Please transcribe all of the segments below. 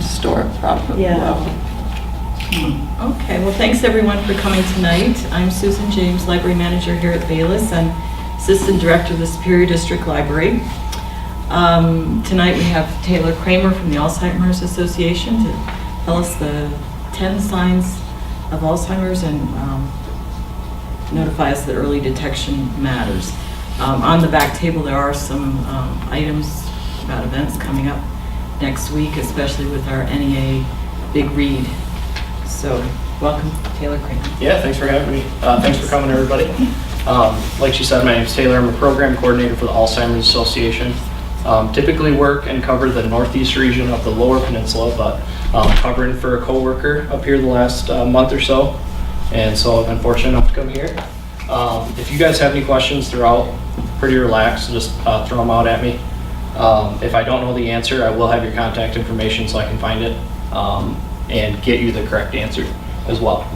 store it properly. Yeah. Well. Okay, well, thanks everyone for coming tonight. I'm Susan James, Library Manager here at Bayless and Assistant Director of the Superior District Library. Tonight we have Taylor Kramer from the Alzheimer's Association to tell us the 10 signs of Alzheimer's and notify us that early detection matters. On the back table there are some items about events coming up next week, especially with our NEA Big Read. So, welcome, Taylor Kramer. Yeah, thanks for having me. Thanks for coming, everybody. Like she said, my name is Taylor. I'm a program coordinator for the Alzheimer's Association. Typically work and cover the northeast region of the Lower Peninsula, but covering for a coworker up here the last month or so. And so I've been fortunate enough to come here. If you guys have any questions throughout, pretty relaxed, just throw them out at me. If I don't know the answer, I will have your contact information so I can find it. And get you the correct answer as well.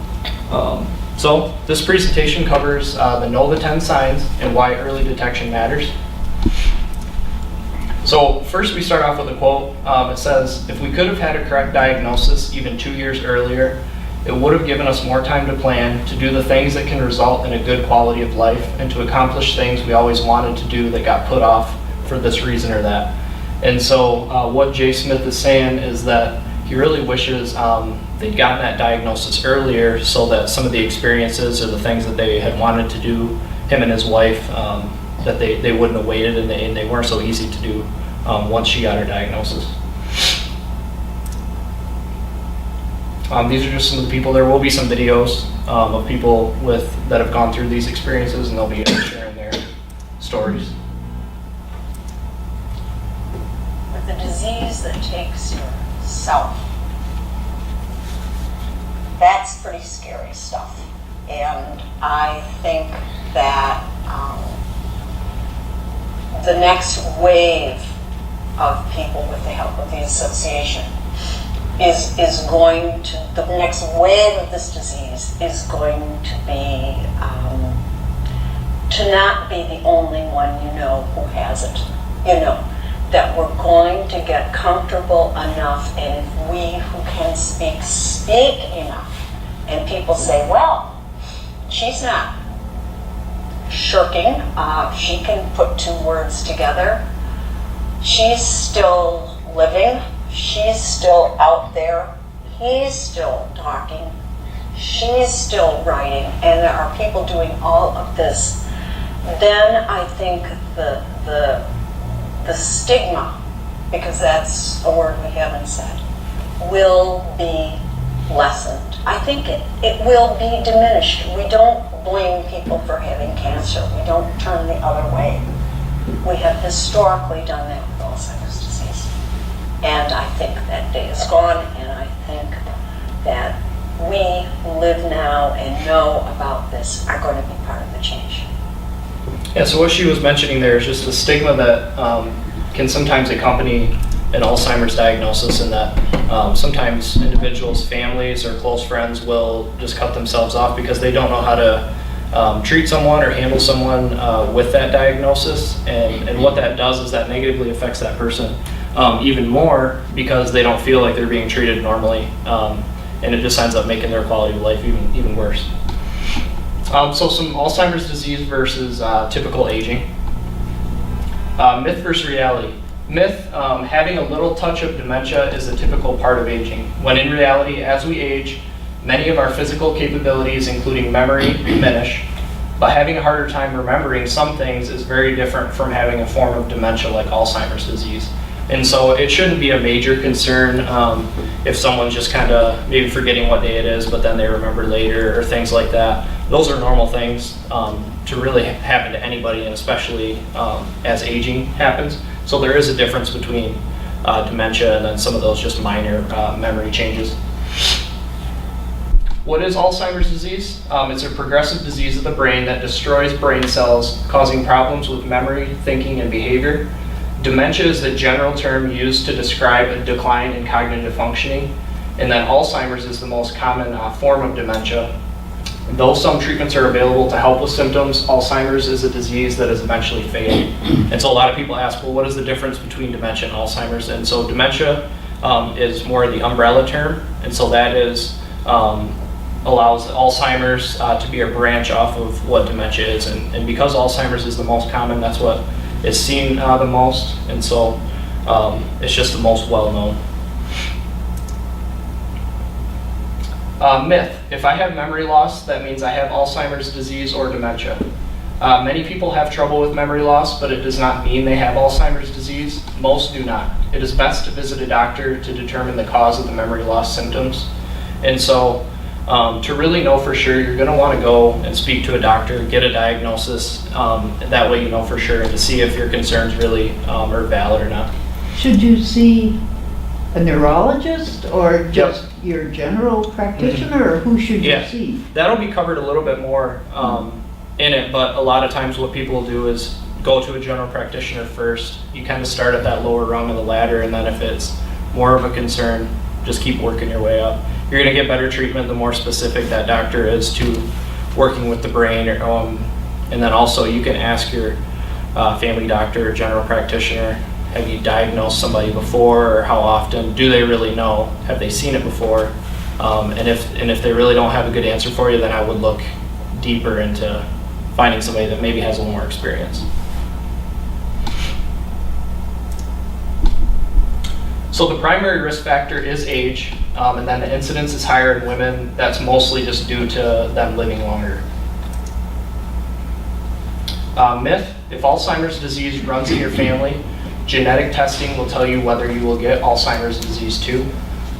So this presentation covers the Know the 10 signs and why early detection matters. So first we start off with a quote. It says, if we could have had a correct diagnosis even 2 years earlier, it would have given us more time to plan, to do the things that can result in a good quality of life, and to accomplish things we always wanted to do that got put off for this reason or that. And so what Jay Smith is saying is that he really wishes they'd gotten that diagnosis earlier so that some of the experiences or the things that they had wanted to do, him and his wife, that they wouldn't have waited and they weren't so easy to do once she got her diagnosis. These are just some of the people. There will be some videos of people that have gone through these experiences, and they'll be sharing their stories. With a disease that takes yourself, that's pretty scary stuff. And I think that the next wave of people with the help of the association is going to, the next wave of this disease is going to be to not be the only one you know who has it. You know, that we're going to get comfortable enough, and if we who can speak enough, and people say, well, she's not shirking, she can put two words together, she's still living, she's still out there, he's still talking, she's still writing, and there are people doing all of this, then I think the stigma, because that's a word we haven't said, will be lessened. I think it will be diminished. We don't blame people for having cancer. We don't turn the other way. We have historically done that with Alzheimer's disease. And I think that day is gone, and I think that we who live now and know about this are going to be part of the change. Yeah, so what she was mentioning there is just the stigma that can sometimes accompany an Alzheimer's diagnosis, and that sometimes individuals, families, or close friends will just cut themselves off because they don't know how to treat someone or handle someone with that diagnosis. And what that does is that negatively affects that person even more because they don't feel like they're being treated normally. And it just ends up making their quality of life even worse. So some Alzheimer's disease versus typical aging. Myth versus reality. Myth, having a little touch of dementia is a typical part of aging, when in reality, as we age, many of our physical capabilities, including memory, diminish, but having a harder time remembering some things is very different from having a form of dementia like Alzheimer's disease. And so it shouldn't be a major concern if someone's just kind of maybe forgetting what day it is, but then they remember later or things like that. Those are normal things to really happen to anybody, and especially as aging happens. So there is a difference between dementia and then some of those just minor memory changes. What is Alzheimer's disease? It's a progressive disease of the brain that destroys brain cells, causing problems with memory, thinking, and behavior. Dementia is the general term used to describe a decline in cognitive functioning, and then Alzheimer's is the most common form of dementia. Though some treatments are available to help with symptoms, Alzheimer's is a disease that is eventually fatal. And so a lot of people ask, well, what is the difference between dementia and Alzheimer's? And so dementia is more the umbrella term, and so that is allows Alzheimer's to be a branch off of what dementia is, and because Alzheimer's is the most common, that's what is seen the most, and so it's just the most well-known. Myth: if I have memory loss, that means I have Alzheimer's disease or dementia. Many people have trouble with memory loss, but it does not mean they have Alzheimer's disease. Most do not. It is best to visit a doctor to determine the cause of the memory loss symptoms. And so, to really know for sure, you're going to want to go and speak to a doctor, get a diagnosis. That way you know for sure, and to see if your concerns really are valid or not. Should you see a neurologist or just your general practitioner, or who should you see? That'll be covered a little bit more in it, but a lot of times what people do is go to a general practitioner first. You kind of start at that lower rung of the ladder, and then if it's more of a concern, just keep working your way up. You're going to get better treatment the more specific that doctor is to working with the brain. And then also you can ask your family doctor or general practitioner, have you diagnosed somebody before, or how often? Do they really know? Have they seen it before? And if they really don't have a good answer for you, then I would look deeper into finding somebody that maybe has a little more experience. So the primary risk factor is age, and then the incidence is higher in women. That's mostly just due to them living longer. Myth: if Alzheimer's disease runs in your family, genetic testing will tell you whether you will get Alzheimer's disease too,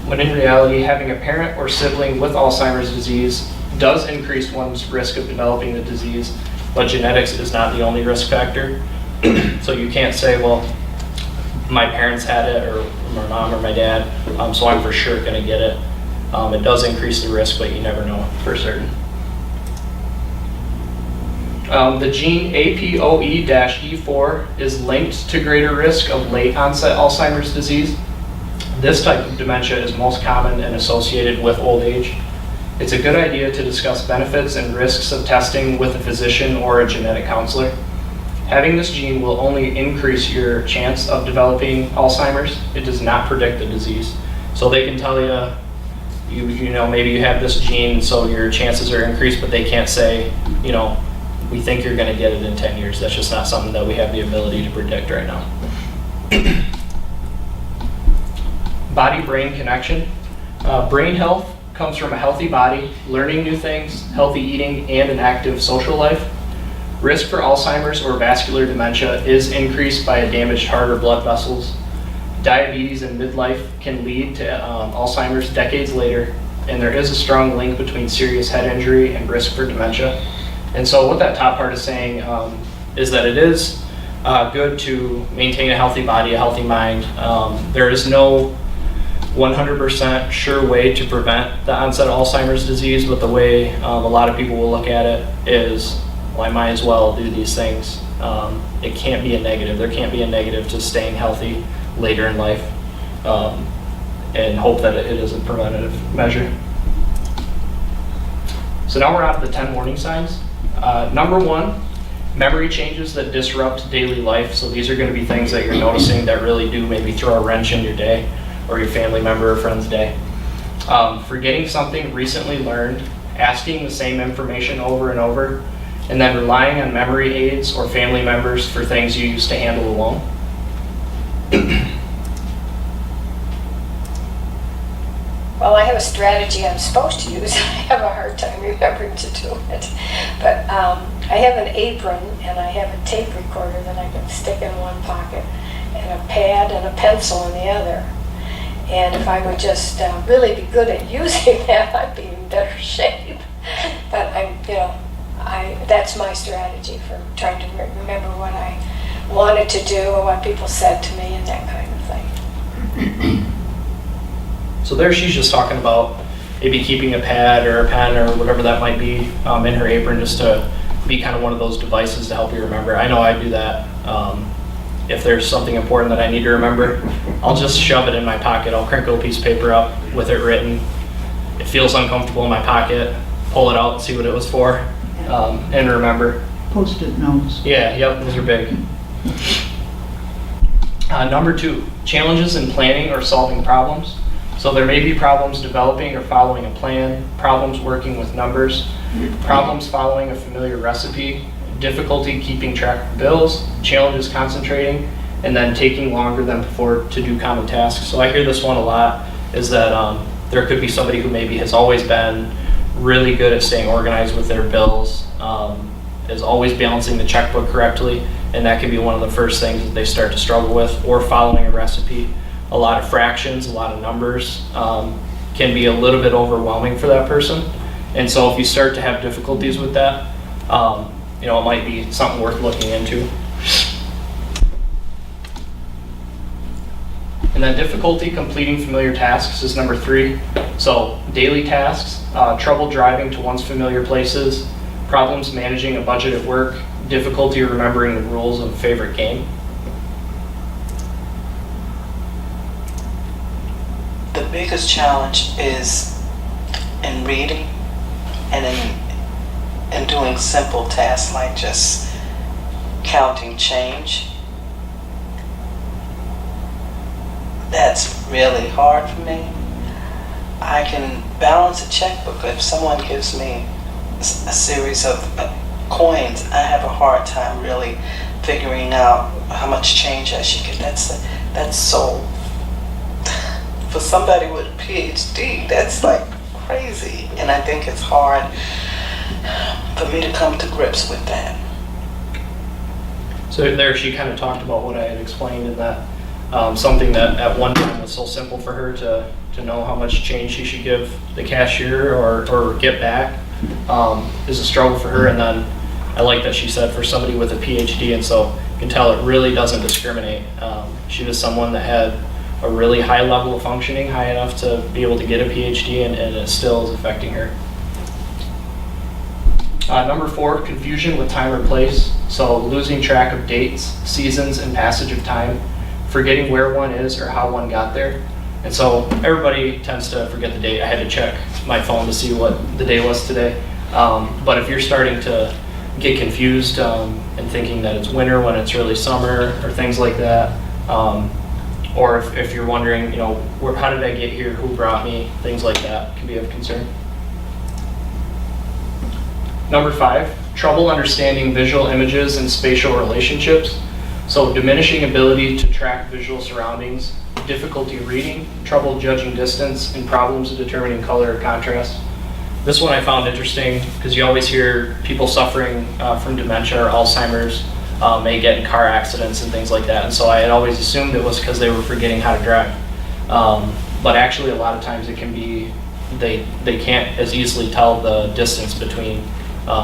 when in reality, having a parent or sibling with Alzheimer's disease does increase one's risk of developing the disease, but genetics is not the only risk factor. So you can't say, well, my parents had it, or my mom or my dad, so I'm for sure going to get it. It does increase the risk, but you never know for certain. The gene APOE-E4 is linked to greater risk of late onset Alzheimer's disease. This type of dementia is most common and associated with old age. It's a good idea to discuss benefits and risks of testing with a physician or a genetic counselor. Having this gene will only increase your chance of developing Alzheimer's. It does not predict the disease. So they can tell you know, maybe you have this gene, so your chances are increased, but they can't say, you know, we think you're going to get it in 10 years. That's just not something that we have the ability to predict right now. Body-brain connection. Brain health comes from a healthy body, learning new things, healthy eating, and an active social life. Risk for Alzheimer's or vascular dementia is increased by a damaged heart or blood vessels. Diabetes in midlife can lead to Alzheimer's decades later, and there is a strong link between serious head injury and risk for dementia. And so what that top part is saying is that it is good to maintain a healthy body, a healthy mind. There is no 100% sure way to prevent the onset of Alzheimer's disease, but the way a lot of people will look at it is, well, I might as well do these things. It can't be a negative. There can't be a negative to staying healthy later in life, and hope that it is a preventative measure. So now we're on to the 10 warning signs. Number 1, memory changes that disrupt daily life. So these are going to be things that you're noticing that really do maybe throw a wrench in your day or your family member or friend's day. Forgetting something recently learned, asking the same information over and over, and then relying on memory aids or family members for things you used to handle alone. Well, I have a strategy I'm supposed to use. I have a hard time remembering to do it. But I have an apron and I have a tape recorder that I can stick in one pocket and a pad and a pencil in the other. And if I would just really be good at using that, I'd be in better shape. But that's my strategy for trying to remember what I wanted to do or what people said to me and that kind of thing. So there she's just talking about maybe keeping a pad or a pen or whatever that might be in her apron, just to be kind of one of those devices to help you remember. I know I do that. If there's something important that I need to remember, I'll just shove it in my pocket. I'll crinkle a piece of paper up with it written. It feels uncomfortable in my pocket. Pull it out and see what it was for, and remember. Post-it notes. Yeah, yep, those are big. Number 2, challenges in planning or solving problems. So there may be problems developing or following a plan, problems working with numbers, problems following a familiar recipe, difficulty keeping track of bills, challenges concentrating, and then taking longer than before to do common tasks. So I hear this one a lot, is that there could be somebody who maybe has always been really good at staying organized with their bills, is always balancing the checkbook correctly, and that can be one of the first things that they start to struggle with, or following a recipe. A lot of fractions, a lot of numbers can be a little bit overwhelming for that person. And so if you start to have difficulties with that, it might be something worth looking into. And then difficulty completing familiar tasks is number 3. So daily tasks, trouble driving to one's familiar places, problems managing a budget at work, difficulty remembering the rules of a favorite game. The biggest challenge is in reading and in doing simple tasks like just counting change. That's really hard for me. I can balance a checkbook. If someone gives me a series of coins, I have a hard time really figuring out how much change I should get. That's so, for somebody with a PhD, that's like crazy. And I think it's hard for me to come to grips with that. So there she kind of talked about what I had explained in that something that at one time was so simple for her to know how much change she should give the cashier or get back is a struggle for her. And then I like that she said for somebody with a PhD, and so you can tell it really doesn't discriminate. She was someone that had a really high level of functioning, high enough to be able to get a PhD, and it still is affecting her. Number 4, confusion with time or place. So losing track of dates, seasons, and passage of time, forgetting where one is or how one got there. And so everybody tends to forget the date. I had to check my phone to see what the day was today. But if you're starting to get confused and thinking that it's winter when it's really summer or things like that, or if you're wondering, how did I get here, who brought me, things like that can be of concern. Number 5, trouble understanding visual images and spatial relationships. So diminishing ability to track visual surroundings, difficulty reading, trouble judging distance, and problems of determining color or contrast. This one I found interesting because you always hear people suffering from dementia or Alzheimer's may get in car accidents and things like that. And so I had always assumed it was because they were forgetting how to drive. But actually a lot of times it can be they can't as easily tell the distance between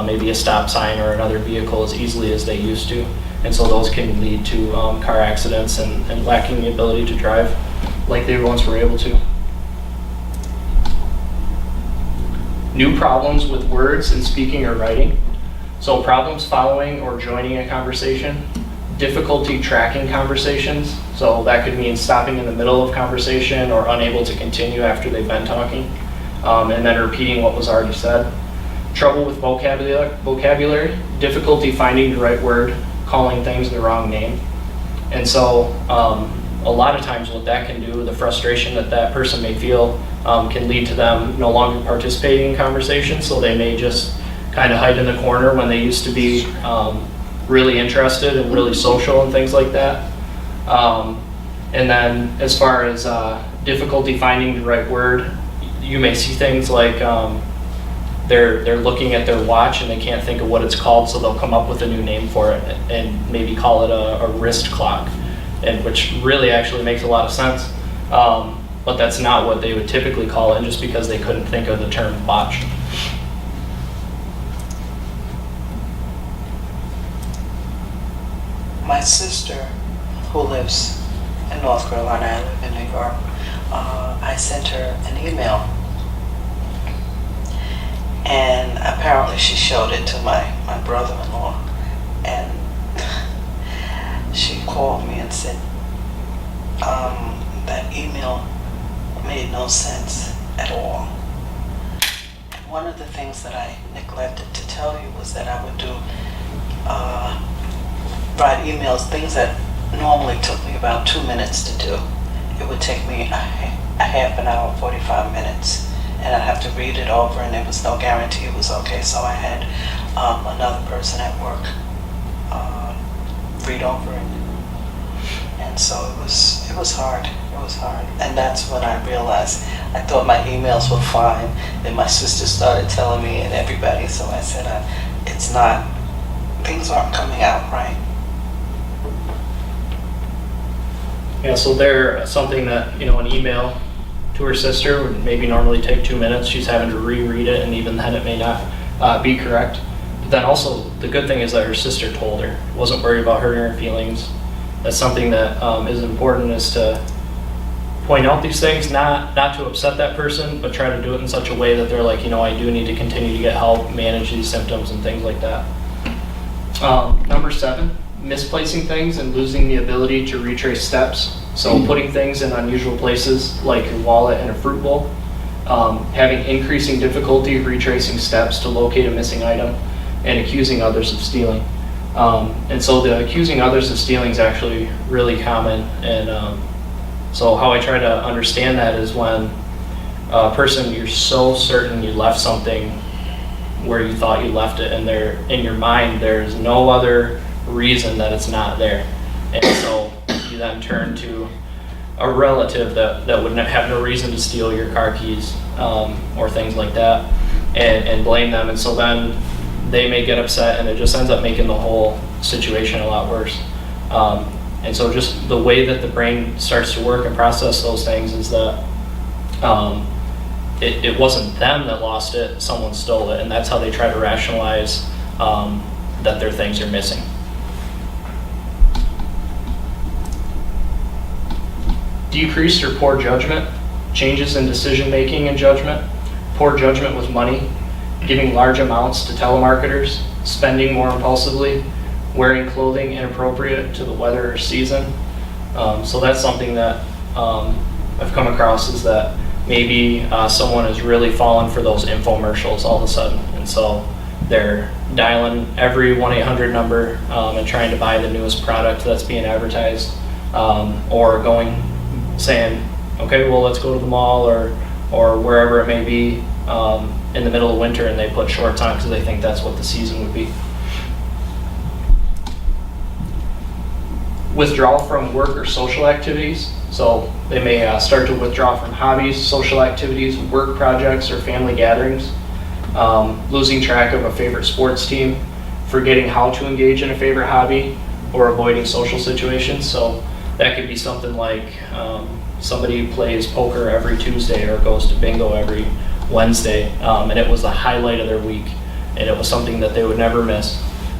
maybe a stop sign or another vehicle as easily as they used to. And so those can lead to car accidents and lacking the ability to drive like they once were able to. New problems with words in speaking or writing. So problems following or joining a conversation, difficulty tracking conversations. So that could mean stopping in the middle of conversation or unable to continue after they've been talking, and then repeating what was already said. Trouble with vocabulary, difficulty finding the right word, calling things the wrong name. And so a lot of times what that can do, the frustration that person may feel, can lead to them no longer participating in conversations. So they may just kind of hide in the corner when they used to be really interested and really social and things like that. And then as far as difficulty finding the right word, you may see things like they're looking at their watch and they can't think of what it's called, so they'll come up with a new name for it and maybe call it a wrist clock, and which really actually makes a lot of sense. But that's not what they would typically call it, just because they couldn't think of the term watch. My sister, who lives in North Carolina, I live in New York, I sent her an email. And apparently she showed it to my brother-in-law. And she called me and said, that email made no sense at all. And one of the things that I neglected to tell you was that I would do write emails, things that normally took me about 2 minutes to do, it would take me a half an hour, 45 minutes. And I'd have to read it over, and there was no guarantee it was okay. So I had another person at work read over it. And so it was hard. It was hard. And that's when I realized I thought my emails were fine. Then my sister started telling me and everybody. So I said, it's not, things aren't coming out right. Yeah, so there, something that, an email to her sister would maybe normally take 2 minutes. She's having to reread it, and even then it may not be correct. But then also, the good thing is that her sister told her. Wasn't worried about hurting her feelings. That's something that is important, is to point out these things, not to upset that person, but try to do it in such a way that they're like, I do need to continue to get help, manage these symptoms and things like that. Number 7, misplacing things and losing the ability to retrace steps. So putting things in unusual places like your wallet and a fruit bowl. Having increasing difficulty retracing steps to locate a missing item, and accusing others of stealing. And so the accusing others of stealing is actually really common. And so how I try to understand that is when a person, you're so certain you left something where you thought you left it, and there in your mind there's no other reason that it's not there. And so you then turn to a relative that would have no reason to steal your car keys or things like that, and blame them. And so then they may get upset, and it just ends up making the whole situation a lot worse. And so just the way that the brain starts to work and process those things is that it wasn't them that lost it, someone stole it, and that's how they try to rationalize that their things are missing. Decreased or poor judgment, changes in decision making and judgment, poor judgment with money, giving large amounts to telemarketers, spending more impulsively, wearing clothing inappropriate to the weather or season. So that's something that I've come across, is that maybe someone has really fallen for those infomercials all of a sudden. And so they're dialing every 1-800 number and trying to buy the newest product that's being advertised, or saying, okay, well, let's go to the mall or wherever it may be in the middle of winter, and they put shorts on because they think that's what the season would be. Withdrawal from work or social activities. So they may start to withdraw from hobbies, social activities, work projects, or family gatherings. Losing track of a favorite sports team, forgetting how to engage in a favorite hobby, or avoiding social situations. So that could be something like somebody plays poker every Tuesday or goes to bingo every Wednesday, and it was the highlight of their week, and it was something that they would never miss.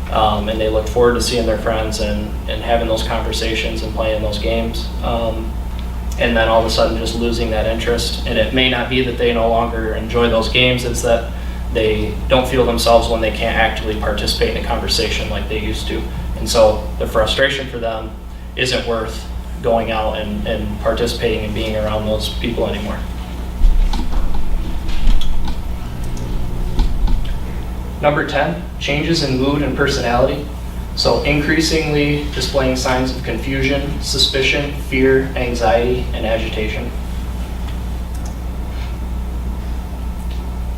And they look forward to seeing their friends and having those conversations and playing those games. And then all of a sudden just losing that interest. And it may not be that they no longer enjoy those games, it's that they don't feel themselves when they can't actually participate in a conversation like they used to. And so the frustration for them isn't worth going out and participating and being around those people anymore. Number 10, changes in mood and personality. So increasingly displaying signs of confusion, suspicion, fear, anxiety, and agitation.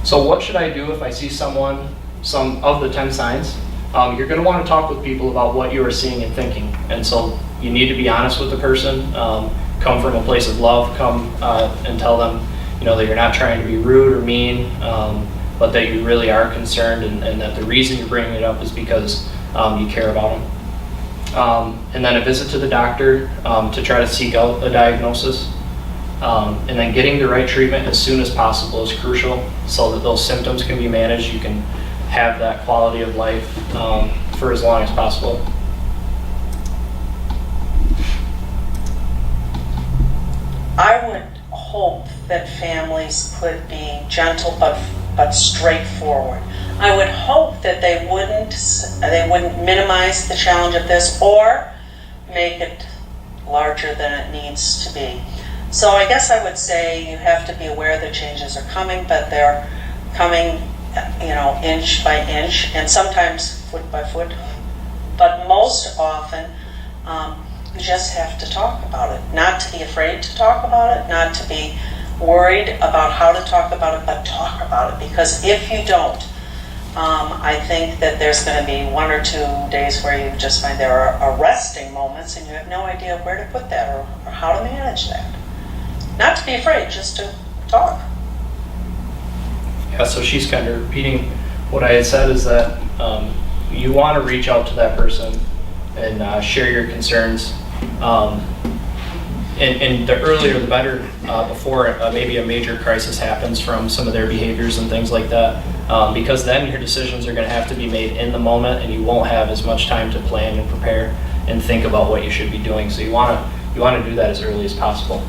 So what should I do if I see some of the 10 signs? You're going to want to talk with people about what you are seeing and thinking. And so you need to be honest with the person, come from a place of love, come and tell them that you're not trying to be rude or mean, but that you really are concerned, and that the reason you're bringing it up is because you care about them. And then a visit to the doctor to try to seek out a diagnosis. And then getting the right treatment as soon as possible is crucial, so that those symptoms can be managed. You can have that quality of life for as long as possible. I would hope that families could be gentle but straightforward. I would hope that they wouldn't minimize the challenge of this or make it larger than it needs to be. So I guess I would say you have to be aware that changes are coming, but they're coming, inch by inch, and sometimes foot by foot. But most often, You just have to talk about it. Not to be afraid to talk about it, not to be worried about how to talk about it, but talk about it. Because if you don't, I think that there's going to be 1 or 2 days where you just find there are arresting moments and you have no idea where to put that or how to manage that. Not to be afraid, just to talk. Yeah, so she's kind of repeating what I had said, is that you want to reach out to that person and share your concerns. And the earlier the better, before maybe a major crisis happens from some of their behaviors and things like that, because then your decisions are going to have to be made in the moment, and you won't have as much time to plan and prepare and think about what you should be doing. So you want to do that as early as possible.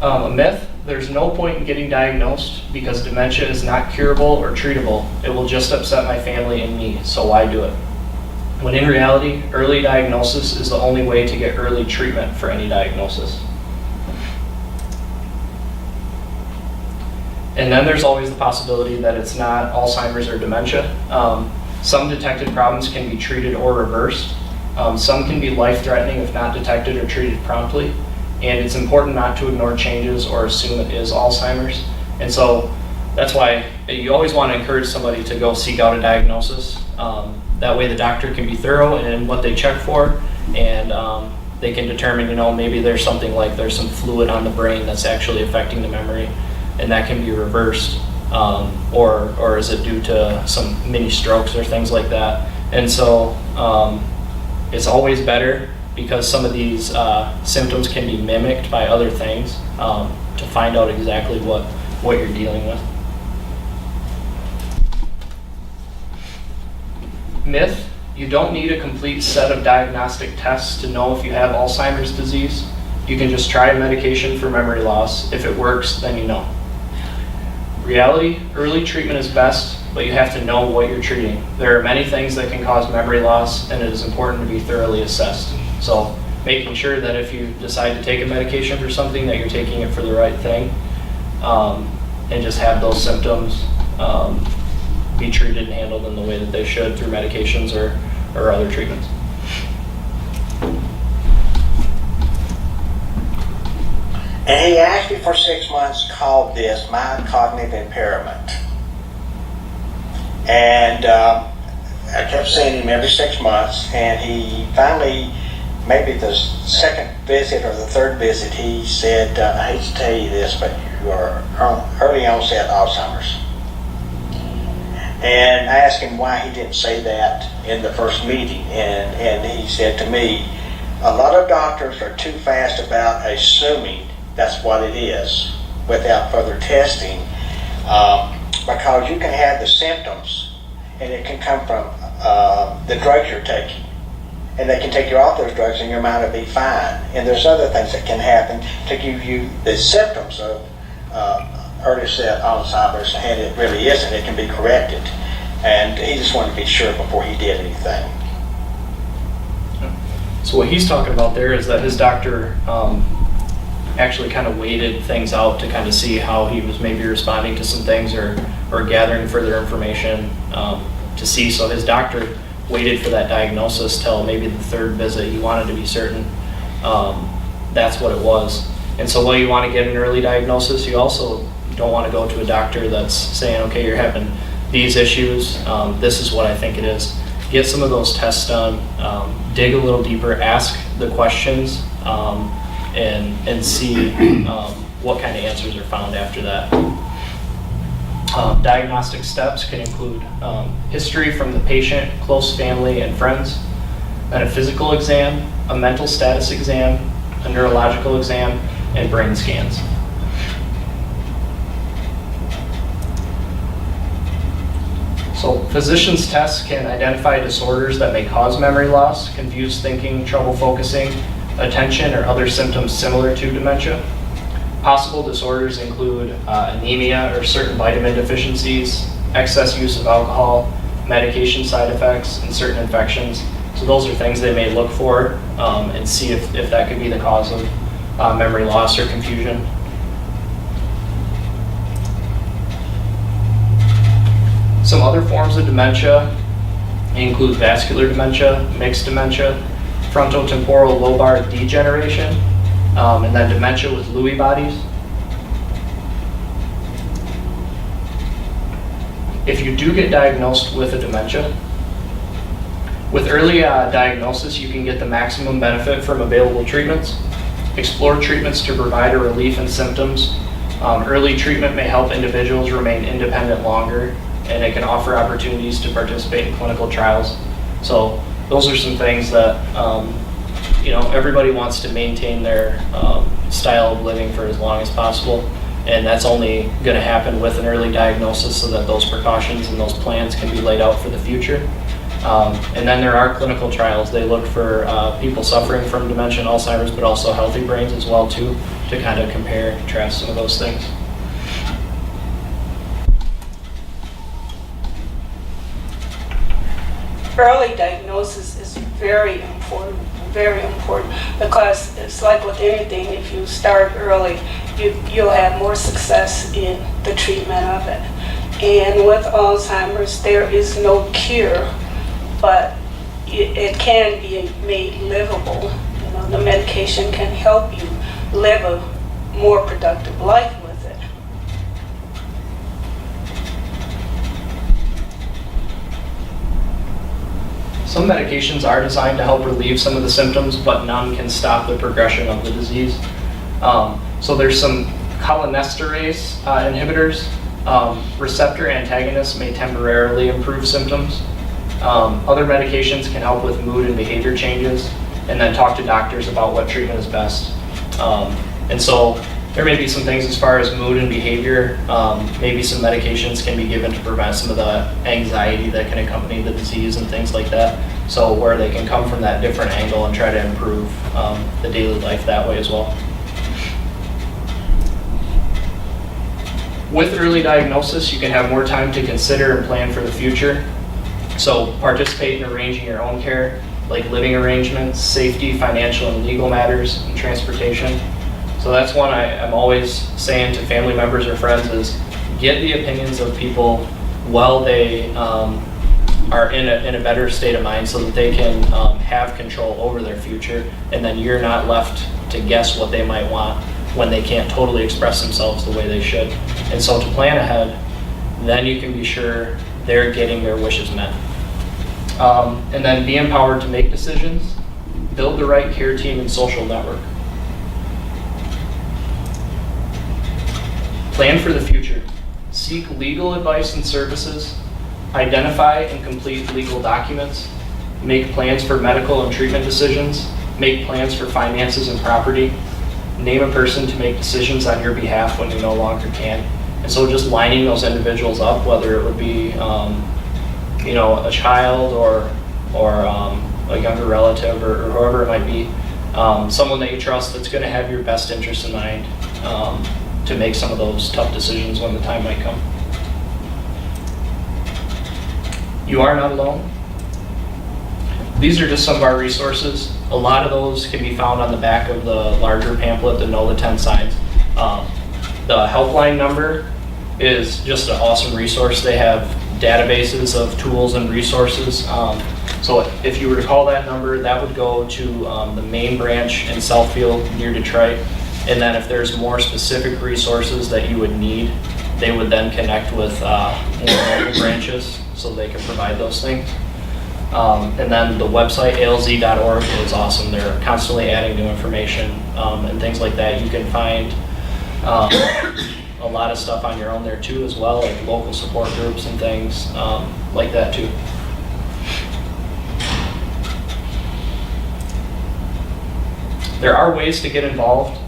A myth: there's no point in getting diagnosed because dementia is not curable or treatable. It will just upset my family and me, so why do it? When in reality, early diagnosis is the only way to get early treatment for any diagnosis. And then there's always the possibility that it's not Alzheimer's or dementia. Some detected problems can be treated or reversed. Some can be life-threatening if not detected or treated promptly. And it's important not to ignore changes or assume it is Alzheimer's. And so that's why you always want to encourage somebody to go seek out a diagnosis. That way the doctor can be thorough in what they check for, and they can determine, maybe there's something like there's some fluid on the brain that's actually affecting the memory, and that can be reversed. Or is it due to some mini strokes or things like that? And so it's always better, because some of these symptoms can be mimicked by other things, to find out exactly what you're dealing with. Myth: you don't need a complete set of diagnostic tests to know if you have Alzheimer's disease. You can just try a medication for memory loss. If it works, then you know. Reality: early treatment is best, but you have to know what you're treating. There are many things that can cause memory loss, and it is important to be thoroughly assessed. So making sure that if you decide to take a medication for something, that you're taking it for the right thing, and just have those symptoms be treated and handled in the way that they should through medications or other treatments. And he actually for 6 months called this mild cognitive impairment. And I kept seeing him every 6 months, and he finally, maybe the second visit or the third visit, he said, I hate to tell you this, but you are early onset Alzheimer's. And I asked him why he didn't say that in the first meeting, and he said to me, a lot of doctors are too fast about assuming that's what it is without further testing, because you can have the symptoms and it can come from the drugs you're taking, and they can take you off those drugs and your mind will be fine. And there's other things that can happen to give you the symptoms of early set Alzheimer's, and it really isn't. It can be corrected. And he just wanted to be sure before he did anything. So what he's talking about there is that his doctor actually kind of waited things out to kind of see how he was maybe responding to some things or gathering further information to see. So his doctor waited for that diagnosis till maybe the third visit. He wanted to be certain that's what it was. And so while you want to get an early diagnosis, you also don't want to go to a doctor that's saying, okay, you're having these issues, this is what I think it is. Get some of those tests done, dig a little deeper, ask the questions, and see what kind of answers are found after that. Diagnostic steps can include history from the patient, close family, and friends, then a physical exam, a mental status exam, a neurological exam, and brain scans. So physicians' tests can identify disorders that may cause memory loss, confused thinking, trouble focusing, attention, or other symptoms similar to dementia. Possible disorders include anemia or certain vitamin deficiencies, excess use of alcohol, medication side effects, and certain infections. So those are things they may look for and see if that could be the cause of memory loss or confusion. Some other forms of dementia They include vascular dementia, mixed dementia, frontotemporal lobar degeneration, and then dementia with Lewy bodies. If you do get diagnosed with a dementia, with early diagnosis, you can get the maximum benefit from available treatments. Explore treatments to provide a relief in symptoms. Early treatment may help individuals remain independent longer, and it can offer opportunities to participate in clinical trials. So those are some things that everybody wants to maintain their style of living for as long as possible, and that's only going to happen with an early diagnosis so that those precautions and those plans can be laid out for the future. And then there are clinical trials. They look for people suffering from dementia and Alzheimer's, but also healthy brains as well too, to kind of compare and contrast some of those things. Early diagnosis is very important, because it's like with anything, if you start early, you'll have more success in the treatment of it. And with Alzheimer's, there is no cure, but it can be made livable. The medication can help you live a more productive life with it. Some medications are designed to help relieve some of the symptoms, but none can stop the progression of the disease. So there's some cholinesterase inhibitors. Receptor antagonists may temporarily improve symptoms. Other medications can help with mood and behavior changes, and then talk to doctors about what treatment is best. And so there may be some things as far as mood and behavior. Maybe some medications can be given to prevent some of the anxiety that can accompany the disease and things like that. So where they can come from that different angle and try to improve the daily life that way as well. With early diagnosis, you can have more time to consider and plan for the future. So participate in arranging your own care, like living arrangements, safety, financial and legal matters, and transportation. So that's one I'm always saying to family members or friends is get the opinions of people while they are in a better state of mind, so that they can have control over their future, and then you're not left to guess what they might want when they can't totally express themselves the way they should. And so to plan ahead, then you can be sure they're getting their wishes met. And then be empowered to make decisions, build the right care team and social network. Plan for the future. Seek legal advice and services. Identify and complete legal documents. Make plans for medical and treatment decisions. Make plans for finances and property. Name a person to make decisions on your behalf when you no longer can. And so just lining those individuals up, whether it would be a child or a younger relative or whoever it might be, someone that you trust that's going to have your best interest in mind, to make some of those tough decisions when the time might come. You are not alone. These are just some of our resources. A lot of those can be found on the back of the larger pamphlet, the Know the 10 Signs. The helpline number is just an awesome resource. They have databases of tools and resources. So if you were to call that number, that would go to the main branch in Southfield near Detroit. And then if there's more specific resources that you would need, they would then connect with more local branches so they can provide those things. And then the website, alz.org, is awesome. They're constantly adding new information and things like that. You can find a lot of stuff on your own there too as well, like local support groups and things like that too. There are ways to get involved.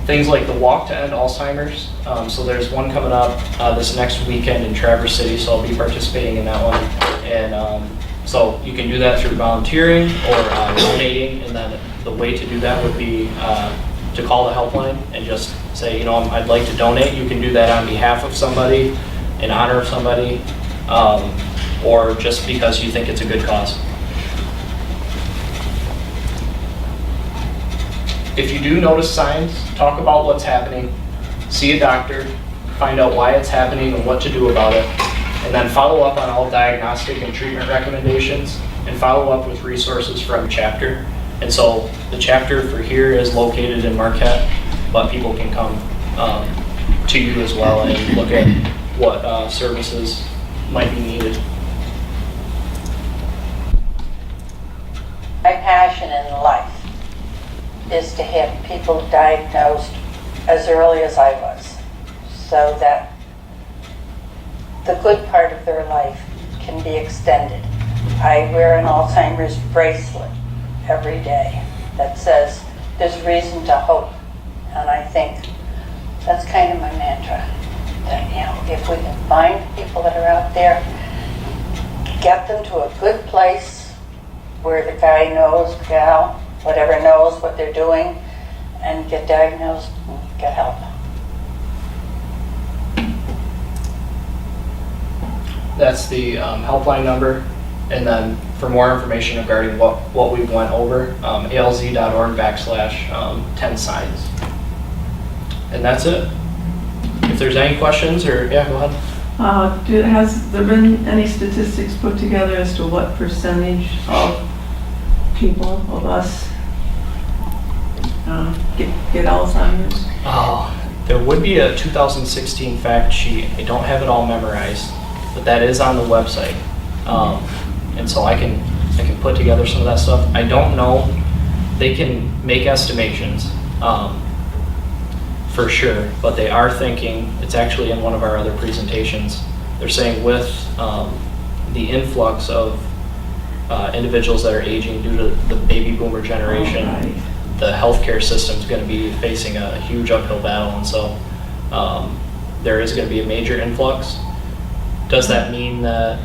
Things like the Walk to End Alzheimer's. So there's one coming up this next weekend in Traverse City, so I'll be participating in that one. And so you can do that through volunteering or donating, and then the way to do that would be to call the helpline and just say, I'd like to donate. You can do that on behalf of somebody, in honor of somebody, or just because you think it's a good cause. If you do notice signs, talk about what's happening, see a doctor, find out why it's happening and what to do about it, And then follow up on all diagnostic and treatment recommendations, and follow up with resources from chapter. And so the chapter for here is located in Marquette, but people can come to you as well and look at what services might be needed. My passion in life is to have people diagnosed as early as I was, so that the good part of their life can be extended. I wear an Alzheimer's bracelet every day that says there's reason to hope, and I think that's kind of my mantra. That, you know, if we can find people that are out there, get them to a good place where the guy knows, gal, whatever, knows what they're doing, and get diagnosed and get help. That's the helpline number. And then for more information regarding what we went over, alz.org/10 signs. And that's it. If there's any questions, or yeah, go ahead. Has there been any statistics put together as to what percentage of people, of us, get Alzheimer's? Oh, there would be a 2016 fact sheet. I don't have it all memorized, but that is on the website. And so I can put together some of that stuff. I don't know. They can make estimations for sure, but they are thinking, it's actually in one of our other presentations, they're saying with the influx of individuals that are aging due to the baby boomer generation, the healthcare system is going to be facing a huge uphill battle, and so there is going to be a major influx. Does that mean that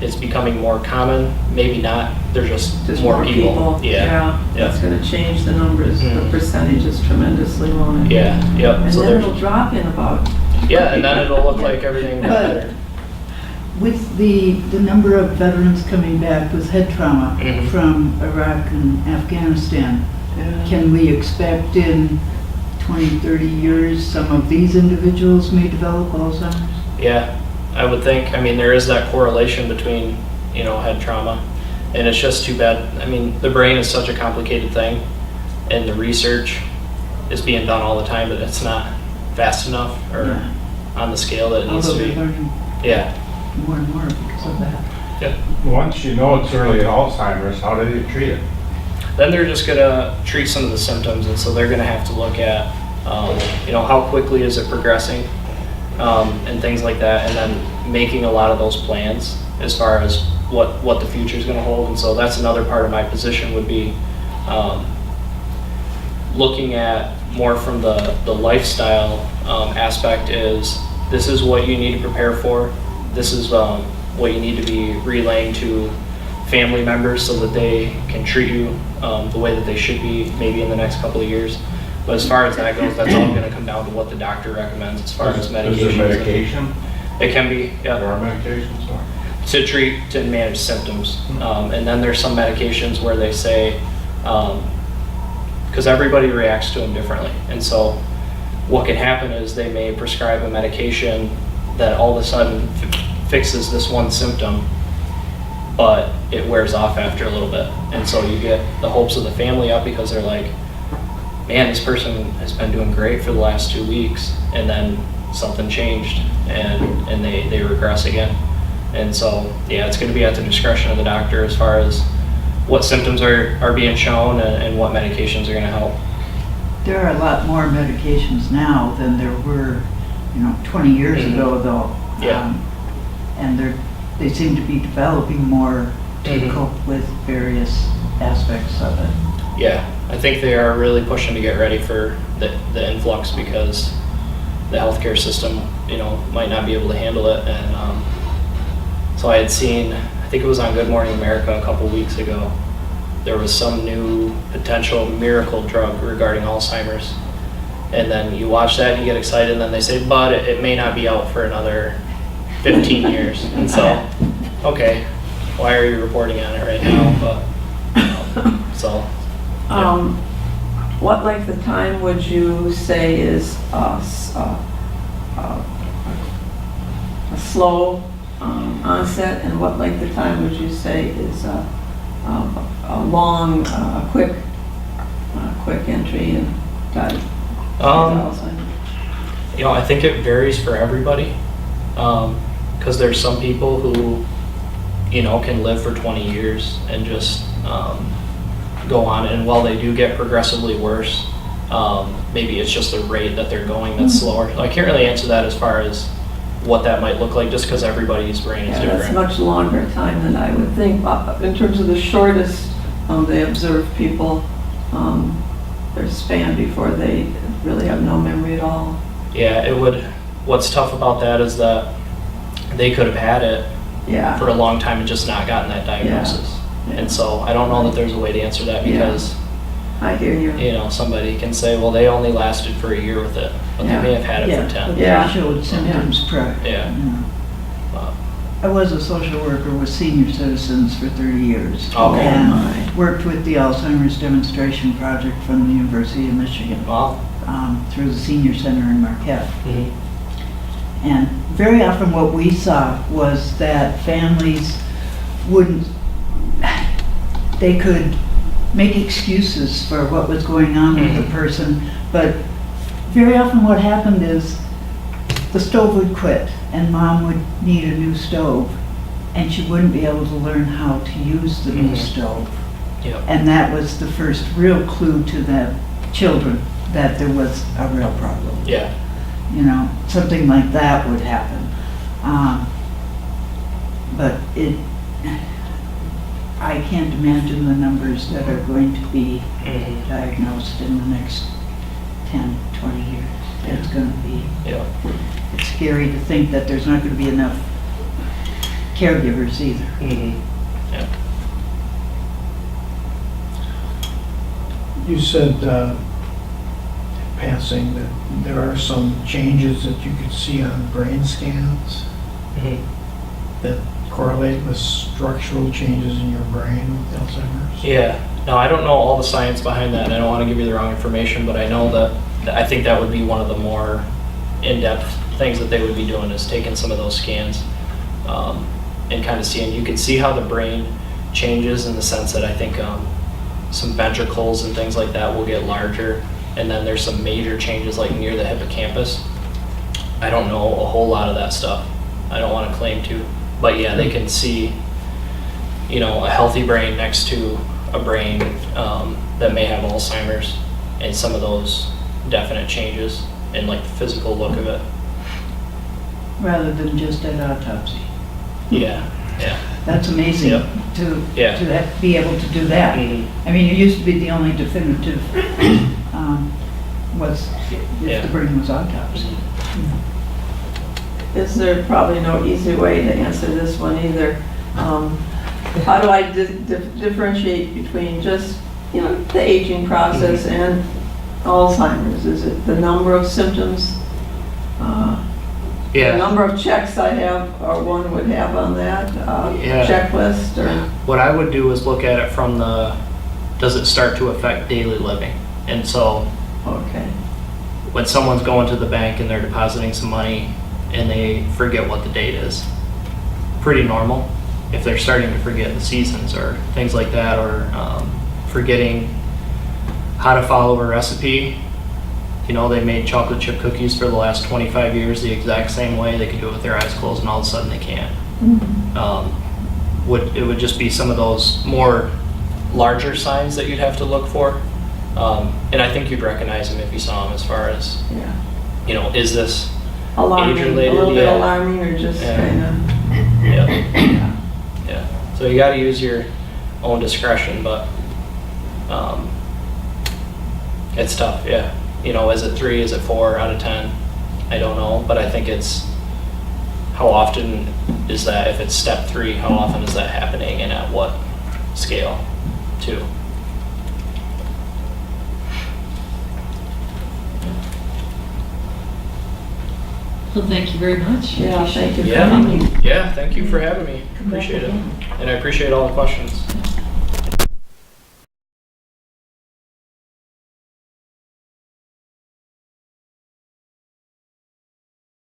it's becoming more common? Maybe not. There's just more people. Yeah. That's going to change the numbers, the percentages tremendously, won't it? Yeah. Yep. And so then it'll drop in about. Yeah, and then it'll look like everything got better. With the number of veterans coming back with head trauma from Iraq and Afghanistan, can we expect in 20, 30 years some of these individuals may develop Alzheimer's? Yeah, I would think. I mean, there is that correlation between, head trauma, and it's just too bad. I mean, the brain is such a complicated thing, and the research is being done all the time, but it's not fast enough or on the scale that it needs to be. Yeah. More and more because of that. Yeah. Once you know it's early Alzheimer's, how do you treat it? Then they're just gonna treat some of the symptoms, and so they're gonna have to look at, how quickly is it progressing, and things like that, and then making a lot of those plans as far as what the future is gonna hold. And so that's another part of my position would be looking at more from the lifestyle aspect is, this is what you need to prepare for. This is what you need to be relaying to family members so that they can treat you the way that they should be maybe in the next couple of years. But as far as that goes, that's all going to come down to what the doctor recommends as far as medication. Is there medication? It can be, yeah. There are medications? To treat, to manage symptoms. And then there's some medications where they say, because everybody reacts to them differently. And so what can happen is they may prescribe a medication that all of a sudden fixes this one symptom, but it wears off after a little bit. And so you get the hopes of the family up because they're like, man, this person has been doing great for the last 2 weeks, and then something changed and they regress again. And so, yeah, it's going to be at the discretion of the doctor as far as what symptoms are being shown and what medications are going to help. There are a lot more medications now than there were, 20 years ago, though. Yeah. And they seem to be developing more to cope with various aspects of it. Yeah, I think they are really pushing to get ready for the influx because the healthcare system, might not be able to handle it. And so I had seen, I think it was on Good Morning America a couple weeks ago, there was some new potential miracle drug regarding Alzheimer's. And then you watch that and you get excited, and then they say, but it may not be out for another 15 years. And so, okay, why are you reporting on it right now? But, what length of time would you say is a slow onset, and what length of time would you say is a long, quick entry and Alzheimer's? I think it varies for everybody, because there's some people who, can live for 20 years and just go on, and while they do get progressively worse, maybe it's just the rate that they're going that's slower. I can't really answer that as far as what that might look like, just because everybody's brain is That's different. much longer time than I would think. In terms of the shortest, they observe people, their span before they really have no memory at all. Yeah, what's tough about that is that they could have had it Yeah. for a long time and just not gotten that diagnosis. Yeah. And so I don't know that there's a way to answer that, because I hear you. somebody can say, well, they only lasted for a year with it, but Yeah. they may have had it Yeah, for 10. but Yeah. they showed symptoms prior. Yeah. you know. Wow. I was a social worker with senior citizens for 30 years. Okay. And worked with the Alzheimer's demonstration project from the University of Michigan Wow. through the senior center in Marquette. Mhm. And very often what we saw was that families they could make excuses for what was going on with the person, but very often what happened is the stove would quit and mom would need a new stove, and she wouldn't be able to learn how to use the new stove. Yep. And that was the first real clue to the children that there was a real problem. Yeah. Something like that would happen. But I can't imagine the numbers that are going to be Mhm. diagnosed in the next 10, 20 years. It's going to be, Yeah. it's scary to think that there's not going to be enough caregivers either. Mhm. Yeah. You said, passing, that there are some changes that you could see on brain scans Mhm. that correlate with structural changes in your brain with Alzheimer's? Yeah. No, I don't know all the science behind that, and I don't want to give you the wrong information, but I know that I think that would be one of the more in-depth things that they would be doing, is taking some of those scans and kind of seeing. You can see how the brain changes in the sense that I think some ventricles and things like that will get larger, and then there's some major changes like near the hippocampus. I don't know a whole lot of that stuff. I don't want to claim to, but yeah, they can see, a healthy brain next to a brain that may have Alzheimer's, and some of those definite changes in like the physical look of it. Rather than just an autopsy. Yeah, yeah. That's amazing Yep. to Yeah. be able to do that. Mhm. I mean, it used to be the only definitive was if Yeah. the brain was autopsied. Is there probably no easy way to answer this one either? How do I differentiate between just, the aging process and Alzheimer's? Is it the number of symptoms? The Yeah. number of checks I have, or one would have on that Yeah. checklist, or? What I would do is look at it from does it start to affect daily living? And so Okay. when someone's going to the bank and they're depositing some money and they forget what the date is, pretty normal. If they're starting to forget the seasons or things like that, or forgetting how to follow a recipe. They made chocolate chip cookies for the last 25 years the exact same way. They could do it with their eyes closed, and all of a sudden they can't. It would just be some of those more larger signs that you'd have to look for. And I think you'd recognize them if you saw them, as far as, Yeah. Is this Alarming, age-related? a little bit Yeah. alarming, or just Yeah. kind of? Yeah. Yeah. So you got to use your own discretion, but it's tough. Yeah. Is it 3? Is it 4 out of 10? I don't know, but I think it's how often is that? If it's step 3, how often is that happening, and at what scale, too? Well, thank you very much. Yeah, thank you for Yeah. coming. Yeah. Thank you for having me. Appreciate it, and I appreciate all the questions.